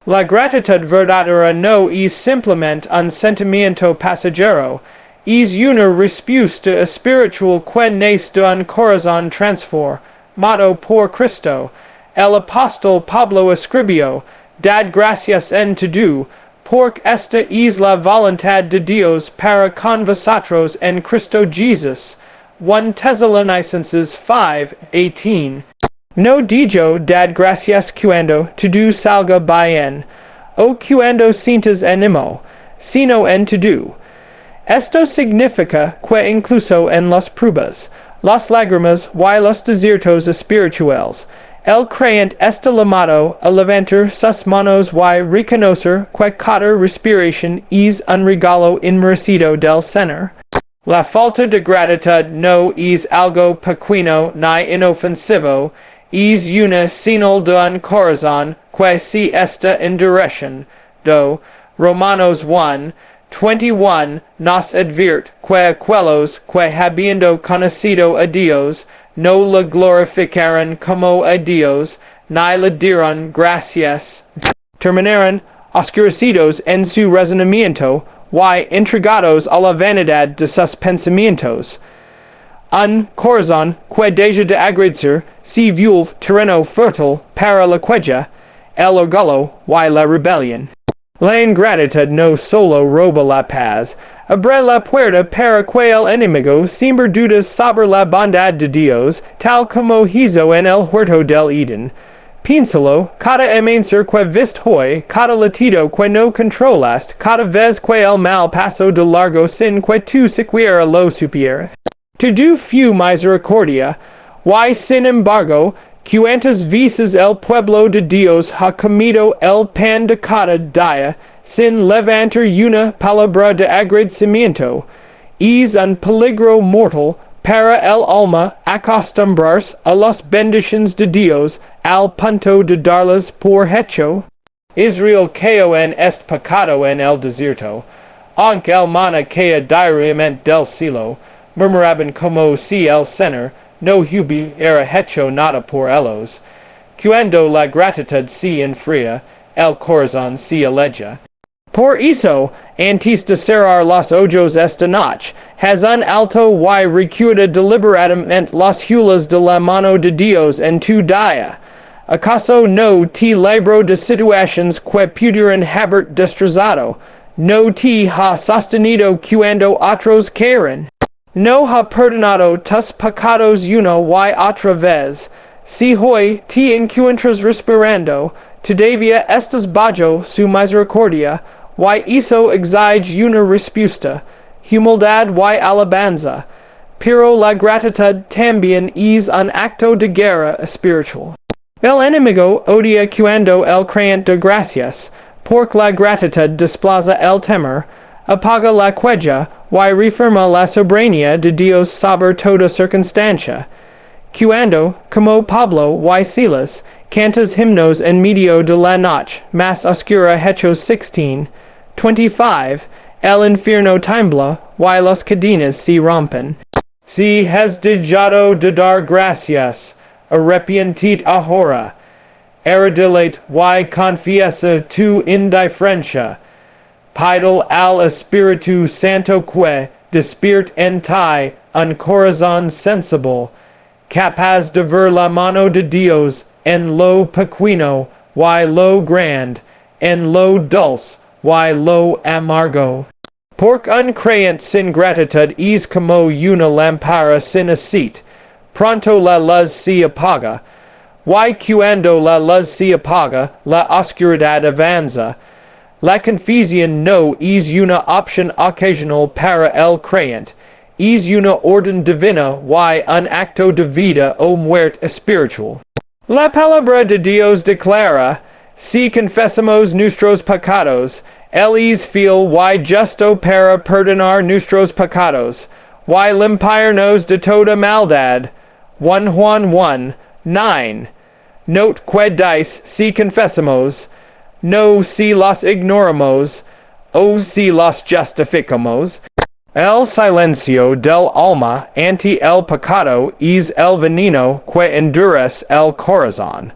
La gratitud verdadera no es simplemente un sentimiento pasajero, es una respuesta espiritual que nace de un corazón transformado por Cristo. El apóstol Pablo escribió, dad gracias en todo, porque esta es la voluntad de Dios para con vosotros en Cristo Jesus. 1 Thessalonicenses 5:18. No digo dad gracias cuando todo salga bien, o cuando sientas ánimo, sino en todo. Esto significa que incluso en las pruebas, las lágrimas y los desiertos espirituales, el creyente está llamado a levantar sus manos y reconocer que cada respiración es un regalo inmerecido del Señor. La falta de gratitud no es algo pequeño ni inofensivo, es una señal de un corazón que se está endureciendo. Romanos 1:21 nos advierte que aquellos que habiendo conocido a Dios, no le glorificaron como a Dios, ni le dieron gracias, terminaron oscurecidos en su razonamiento, y entregados a la vanidad de sus pensamientos. Un corazón que deja de agradecer se vuelve terreno fértil para la queja, el orgullo y la rebelión. La ingratitud no solo roba la paz, abre la puerta para que el enemigo siembre dudas sobre la bondad de Dios, tal como hizo en el huerto del Edén. Piénsalo, cada amanecer que viste hoy, cada latido que no controlaste, cada vez que el mal pasó de largo sin que tú siquiera lo supieras. Todo fue misericordia, y sin embargo, cuantas veces el pueblo de Dios ha comido el pan de cada día, sin levantar una palabra de agradecimiento, es un peligro mortal para el alma acostumbrarse a las bendiciones de Dios al punto de darlas por hecho. Israel cayó en este pecado en el desierto, aunque el maná caía diariamente del cielo, murmuraban como si el Señor no hubiera hecho nada por ellos. Cuando la gratitud se enfría, el corazón se aleja. Por eso, antes de cerrar los ojos esta noche, haz un alto y recuerda deliberadamente las huellas de la mano de Dios en tu día. ¿Acaso no te libró de situaciones que pudieran haber destrozado? ¿No te ha sostenido cuando otros cayeron? ¿No ha perdonado tus pecados una y otra vez? Si hoy te encuentras respirando, todavía estás bajo su misericordia, y eso exige una respuesta, humildad y alabanza. Pero la gratitud también es un acto de guerra espiritual. El enemigo odia cuando el creyente da gracias, porque la gratitud desplaza el temor, apaga la queja y reafirma la soberanía de Dios sobre toda circunstancia. Cuando, como Pablo y Silas, cantas himnos en medio de la noche más oscura, Hechos 16:25, el infierno tiembla y las cadenas se rompen. Si has dejado de dar gracias, arrepentit ahora, arrodíllate y confiesa tu indiferencia. Pídele al Espíritu Santo que despierte en ti un corazón sensible, capaz de ver la mano de Dios en lo pequeño y lo grande, en lo dulce y lo amargo. Porque un creyente sin gratitud es como una lámpara sin aceite, pronto la luz se apaga, y cuando la luz se apaga, la oscuridad avanza. La confusión no es una opción ocasional para el creyente, es una orden divina y un acto de vida o muerte espiritual. La palabra de Dios declara, si confesamos nuestros pecados, Él es fiel y justo para perdonar nuestros pecados, y limpiarnos de toda maldad. 1 Juan 1:9. Note que dice si confesamos, no si los ignoramos, o si los justificamos. El silencio del alma ante el pecado es el veneno que endurece el corazón.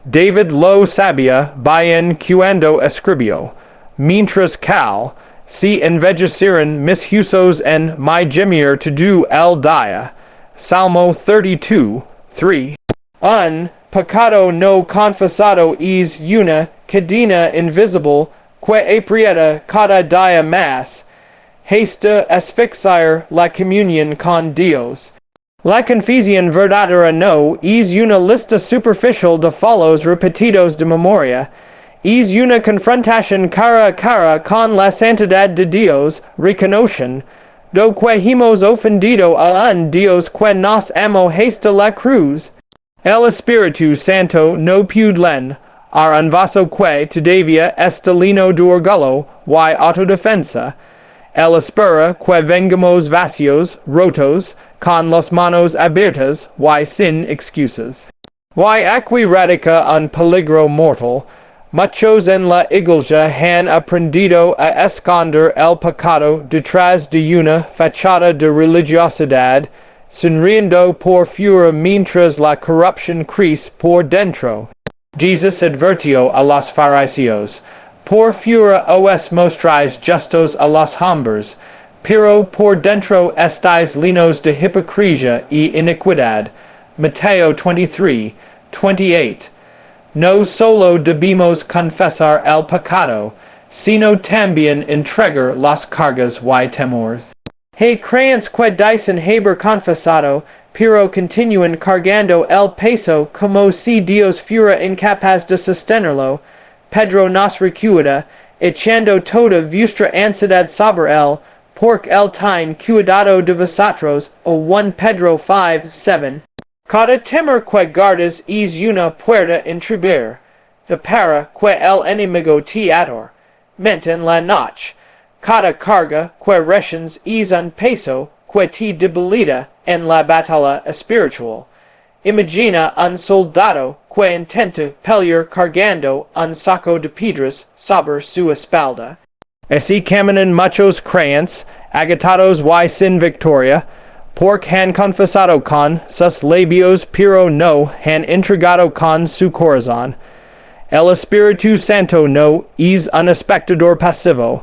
David lo sabia, bien cuando escribio, mientras cal, si envejecieren mis huesos en mi gemir to do el dia. Salmo 32, 3. Un pecado no confesado es una cadena invisible que aprieta cada dia más, hasta asfixiar la comunión con Dios. La confesión verdadera no es una lista superficial de follows repetidos de memoria, es una confrontación cara a cara con la santidad de Dios, reconocen, do que hemos ofendido a un Dios que nos amó hasta la cruz. El Espíritu Santo no pueden, ar un vaso que todavía está lleno de orgullo y autodefensa, él espera que vengamos vacíos, rotos, con las manos abiertas y sin excusas. Y aquí radica un peligro mortal. Muchos en la iglesia han aprendido a esconder el pecado detrás de una fachada de religiosidad, sonriendo por fuera mientras la corrupción crece por dentro. Jesus advirtió a los fariseos, por fuera os mostráis justos a los hombres, pero por dentro estáis llenos de hipocresía y iniquidad. Mateo 23, 28. No solo debemos confesar el pecado, sino también entregar las cargas y temores. Hay creyentes que dicen haber confesado, pero continúan cargando el peso como si Dios fuera incapaz de sostenerlo. Pedro nos recuerda, echando toda vuestra ansiedad sobre él, porque él tiene cuidado de vosotros, o 1 Pedro 5, 7. Cada temor que guardas es una puerta entreabrir, de para que el enemigo te ator, mente en la noche. Cada carga que rechens es un peso que te debilita en la batalla espiritual. Imagina un soldado que intenta pelear cargando un saco de piedras sobre su espalda. Así caminan muchos creyentes, agitados y sin victoria, porque han confesado con sus labios pero no han entregado con su corazón. El Espíritu Santo no es un espectador pasivo.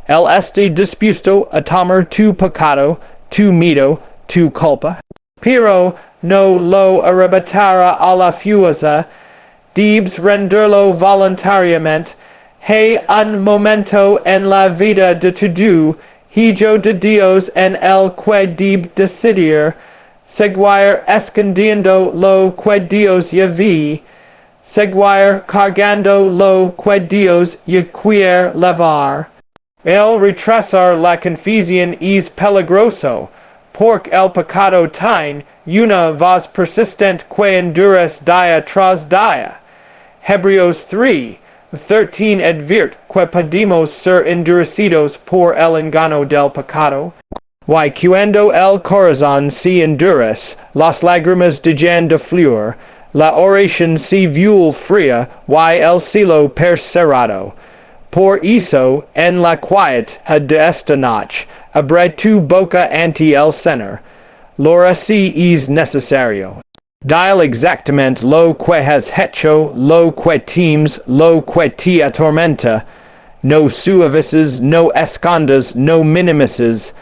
Él está dispuesto a tomar tu pecado, tu miedo, tu culpa, pero no lo arrebatará a la fuerza. Debes renderlo voluntariamente. Hay un momento en la vida de tu hijo de Dios en el que debe decidir, seguir escondiendo lo que Dios ya ve, seguir cargando lo que Dios ya quiere levar. El retrasar la confesión es peligroso, porque el pecado tiene una voz persistente que endurece día tras día. Hebreos 3, 13 advierte que podemos ser endurecidos por el engaño del pecado. Y cuando el corazón se endurece, las lágrimas dejan de fluir, la oración se vuelve fría y el cielo cerrado. Por eso, en la quieta de esta noche, abre tu boca ante el Señor. Lo si es necesario. Dile exactamente lo que has hecho, lo que temes, lo que te atormenta. No suavices, no escondas, no minimices.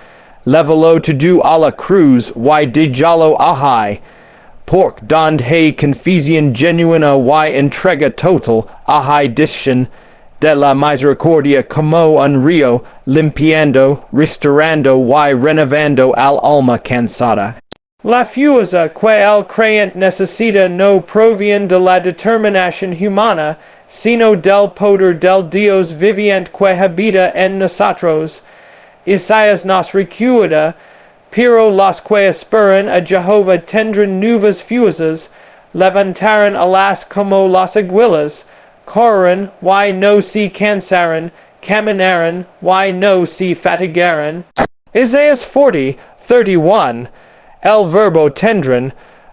Lévalo todo a la cruz y déjalo ahí. Porque donde hay confesión genuina y entrega total, hay dicen de la misericordia como un río, limpiando, restaurando y renovando al alma cansada. La fuerza que el creyente necesita no proviene de la determinación humana, sino del poder del Dios viviente que habita en nosotros. Isaías nos recuerda, pero los que esperan a Jehová tendrán nuevas fuerzas, levantarán alas como las águilas, correrán y no se cansarán, caminarán y no se fatigarán. Isaías 40, 31. El verbo tendrán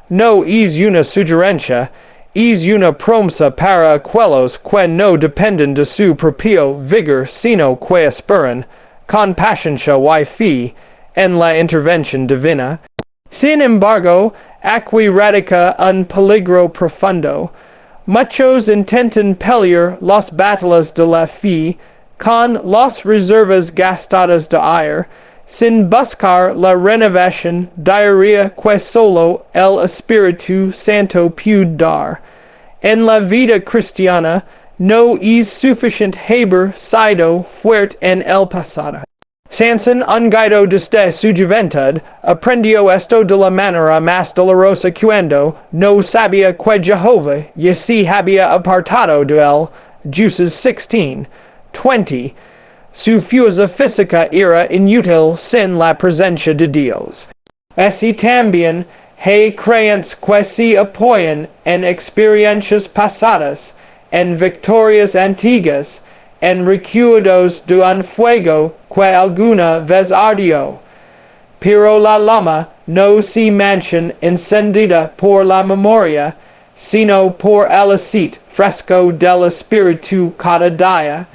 no es una sugerencia, es una promesa para aquellos que no dependen de su propio vigor sino que esperan, con paciencia y fe, en la intervención divina. Sin embargo, aquí radica un peligro profundo. Muchos intenten pelear las batallas de la fe, con las reservas gastadas de aire, sin buscar la renovación diaria que solo el Espíritu Santo puede dar. En la vida cristiana no es suficiente haber sido fuerte en el pasado. Sansón, unguido desde su juventud, aprendió esto de la manera más dolorosa cuando no sabía que Jehová ya se había apartado de él. Jueces 16:20. Su fuerza física era inútil sin la presencia de Dios. Así también hay creyentes que se apoyan en experiencias pasadas, en victorias antiguas, en recuerdos de un fuego que alguna vez ardió. Pero la llama no se mantiene encendida por la memoria, sino por el aceite fresco del Espíritu cada día.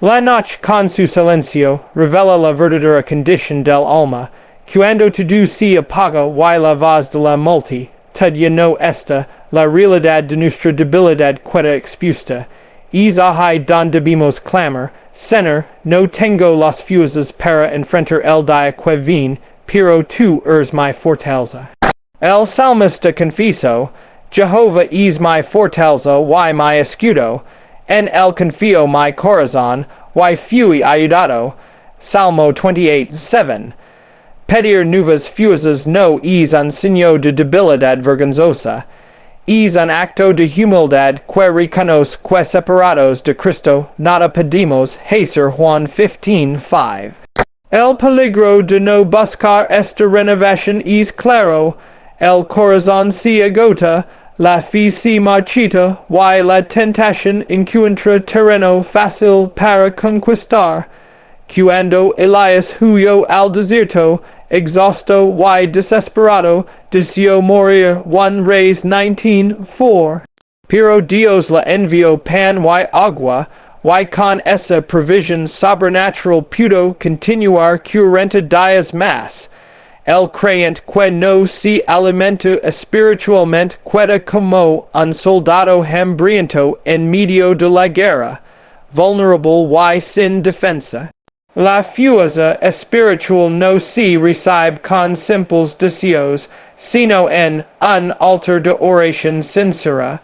La noche con su silencio revela la verdadera condición del alma. Cuando todo se apaga y la voz de la multi, todavía no está la realidad de nuestra debilidad queda expuesta. Es ahí donde debemos clamar, Señor, no tengo las fuerzas para enfrentar el día que viene, pero tú eres mi fortaleza. El salmista confesó, Jehová es mi fortaleza y mi escudo, en él confío mi corazón, y fui ayudado. Salmo 28:7. Pedir nuevas fuerzas no es un signo de debilidad vergonzosa. Es un acto de humildad que reconoce que separados de Cristo nada podemos hacer. Juan 15:5. El peligro de no buscar esta renovación es claro. El corazón se agota, la fe se marchita y la tentación encuentra terreno fácil para conquistar. Cuando Elías huyó al desierto, exhausto y desesperado, deseó morir. 1 Reyes 19:4. Pero Dios le envió pan y agua, y con esa provisión sobrenatural pudo continuar 40 días más. El creyente que no se alimenta espiritualmente queda como un soldado hambriento en medio de la guerra, vulnerable y sin defensa. La fuerza espiritual no se recibe con simples deseos, sino en un altar de oración sincera.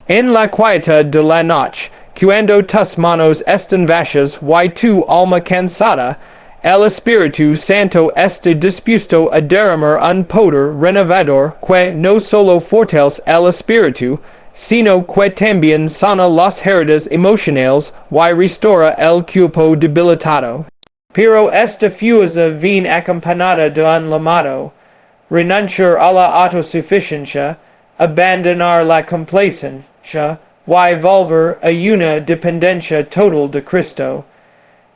En la quietud de la noche, cuando tus manos están vacías y tu alma cansada, el Espíritu Santo está dispuesto a derramar un poder renovador que no solo fortalece el espíritu, sino que también sana las heridas emocionales y restaura el cuerpo debilitado. Pero esta fuerza viene acompañada de un llamado: renunciar a la autosuficiencia, abandonar la complacencia y volver a una dependencia total de Cristo.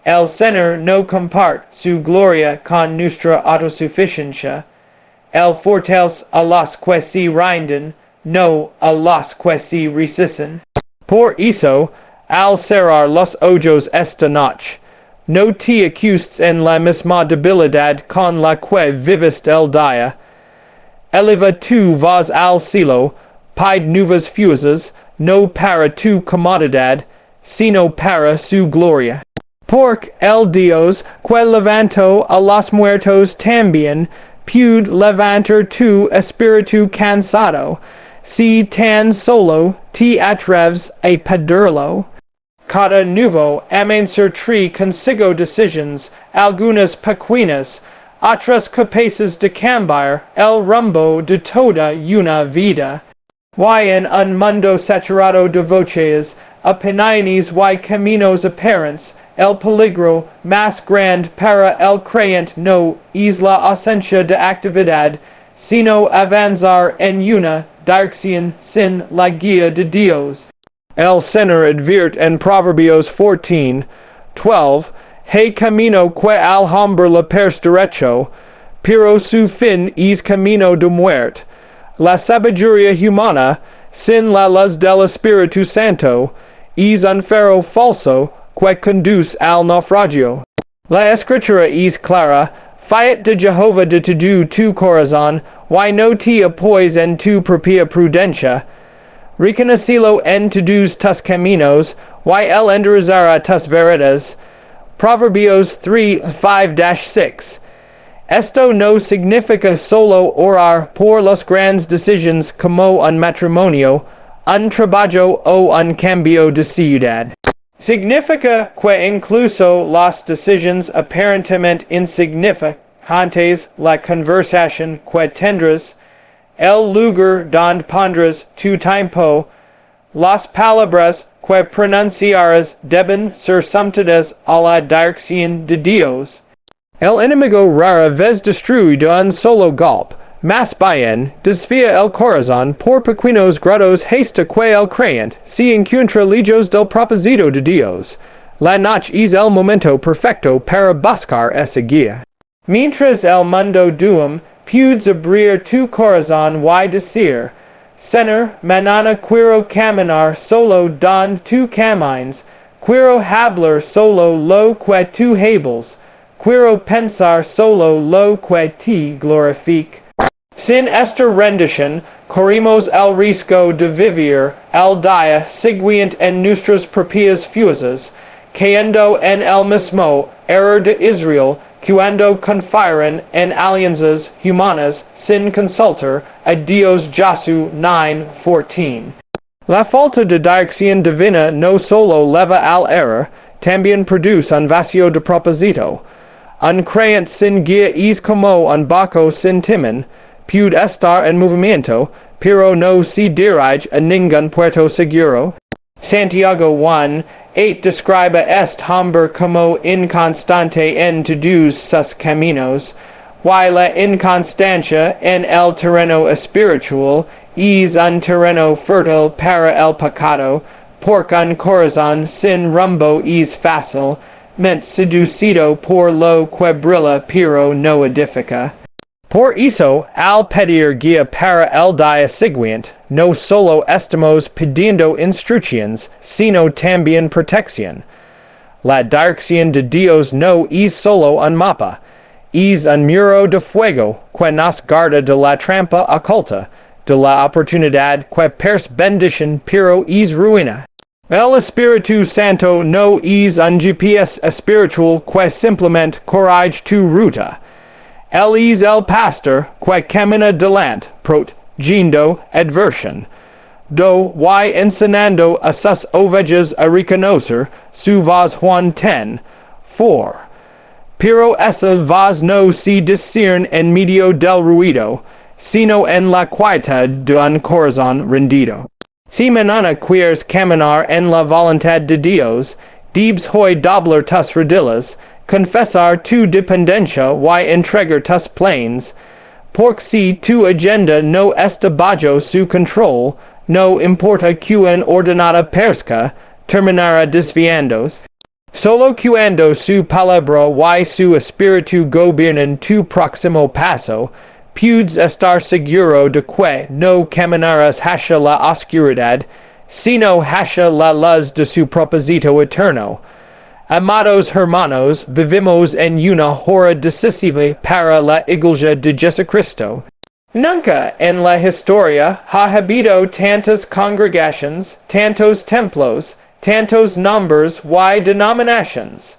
El Señor no comparte su gloria con nuestra autosuficiencia. Él fortalece a los que se rinden, no a los que se resisten. Por eso, al cerrar los ojos esta noche, no te acustes en la misma debilidad con la que vives el día. Eleva tu voz al cielo, pide nuevas fuerzas, no para tu comodidad, sino para su gloria. Porque el Dios que levantó a los muertos también puede levantar tu espíritu cansado, si tan solo te atreves a pedirlo. Cada nuevo amanecer trae consigo decisiones, algunas pequeñas, otras capaces de cambiar el rumbo de toda una vida. Y en un mundo saturado de voces, opiniones y caminos apparentes, el peligro más grande para el creyente no es la ausencia de actividad, sino avanzar en una dirección sin la guía de Dios. El Señor advierte en Proverbios 14:12, hay camino que al hombre le parece derecho, pero su fin es camino de muerte. La sabiduría humana, sin la luz del Espíritu Santo, es un faro falso que conduce al naufragio. La Escritura es clara: fíate de Jehová de todo tu corazón, y no te apoyes en tu propia prudencia. Reconocilo en todos tus caminos, y el enderezará tus veredas. Proverbios 3:5-6. Esto no significa solo orar por las grandes decisiones como un matrimonio, un trabajo o un cambio de ciudad. Significa que incluso las decisiones aparentemente insignificantes, la conversación que tendrás, el lugar donde pondrás tu tiempo, las palabras que pronunciarás deben ser sometidas a la dirección de Dios. El enemigo rara vez destruye de un solo golpe, mas bien desvía el corazón por pequeños grados hasta que el creyente se encuentra lejos del propósito de Dios. La noche es el momento perfecto para buscar esa guía. Mientras el mundo duerme, puedes abrir tu corazón y decir, Señor, mañana quiero caminar solo donde tu caminas, quiero hablar solo lo que tu hables, quiero pensar solo lo que te glorifique. Sin esta rendición, corrimos el riesgo de vivir el día siguiente en nuestras propias fuerzas, cayendo en el mismo error de Israel, cuando confiaron en alianzas humanas sin consultar a Dios. Josué 9:14. La falta de dirección divina no solo lleva al error, también produce un vacío de propósito. Un creyente sin guía es como un barco sin timón, puede estar en movimiento, pero no se dirige a ningún puerto seguro. Santiago 1:8 describe este hombre como inconstante en todos sus caminos, y la inconstancia en el terreno espiritual es un terreno fértil para el pecado, porque un corazón sin rumbo es fácilmente seducido por lo que brilla pero no edifica. Por eso, al pedir guía para el día siguiente, no solo estamos pidiendo instrucciones, sino también protección. La dirección de Dios no es solo un mapa, es un muro de fuego que nos guarda de la trampa oculta, de la oportunidad que parece bendición pero es ruina. El Espíritu Santo no es un GPS espiritual que simplemente corrige tu ruta. Él es el pastor que camina delante, protegiendo adversión, y enseñando a sus ovejas a reconocer su voz. Juan 10:4. Pero esa voz no se discierne en medio del ruido, sino en la quietud de un corazón rendido. Si mañana quieres caminar en la voluntad de Dios, debes hoy doblar tus rodillas, confesar tu dependencia y entregar tus planes, porque si tu agenda no está bajo su control, no importa cuán ordenada parezca, terminará desviándose. Solo cuando su palabra y su espíritu gobiernan tu próximo paso, puedes estar seguro de que no caminarás hacia la oscuridad, sino hacia la luz de su propósito eterno. Amados hermanos, vivimos en una hora decisiva para la Iglesia de Jesucristo. Nunca en la historia ha habido tantas congregaciones, tantos templos, tantos nombres y denominaciones.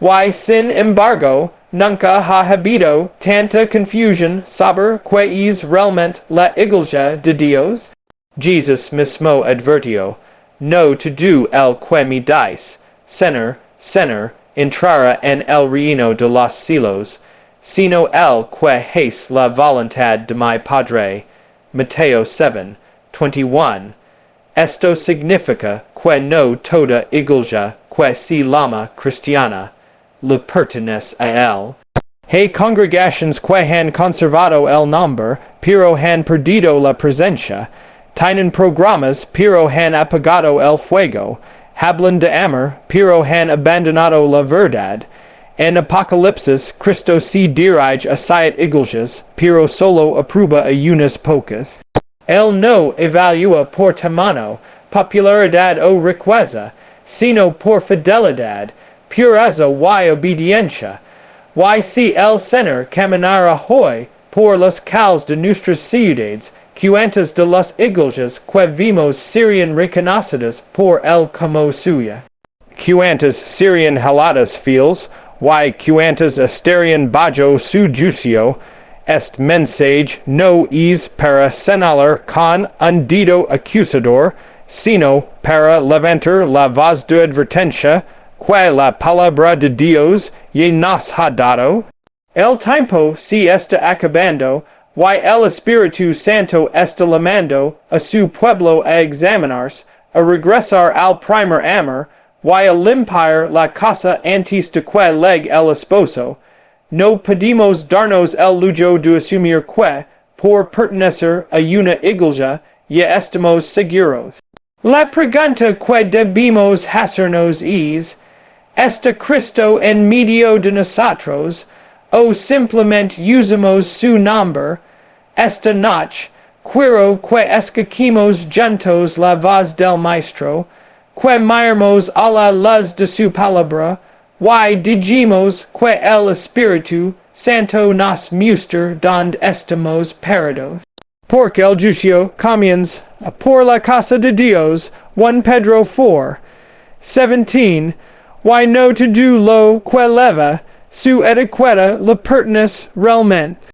Y sin embargo, nunca ha habido tanta confusión sobre qué es realmente la Iglesia de Dios. Jesús mismo advirtió, no todo el que me dice, Señor, Señor, entrará en el reino de los cielos, sino el que hace la voluntad de mi Padre. Mateo 7:21. Esto significa que no toda iglesia que se llama cristiana le pertenece a él. Hay congregaciones que han conservado el nombre, pero han perdido la presencia. Tienen programas, pero han apagado el fuego. Hablan de amor, pero han abandonado la verdad. En Apocalipsis, Cristo se dirige a 7 iglesias, pero solo aprueba a unas pocas. Él no evalúa por tamaño, popularidad o riqueza, sino por fidelidad, pureza y obediencia. Y si el Señor caminara hoy por las calles de nuestras ciudades, Cuantas de las Iglesias que vimos Syrian reconocidas por el como suya. Cuantas Syrian heladas fields, y cuantas asterian bajo su juicio, est mensage no es para señalar con un dedo acusador, sino para levantar la voz de advertencia, que la palabra de Dios ye nos ha dado. El tiempo se está acabando, y el Espíritu Santo está llamando a su pueblo a examinarse, a regresar al primer amor, y a limpiar la casa antes de que llegue el esposo. No podemos darnos el lujo de asumir que, por pertenecer a una iglesia, ya estamos seguros. La pregunta que debemos hacernos es, ¿está Cristo en medio de nosotros, o simplemente usamos su nombre? Esta noche, quiero que escuchemos juntos la voz del Maestro, que miremos a la luz de su palabra, y digamos que el Espíritu Santo nos muestra donde estamos parados. Porque el juicio comienza por la casa de Dios, 1 Pedro 4:17, y no todo lo que leva su etiqueta le pertenece realmente.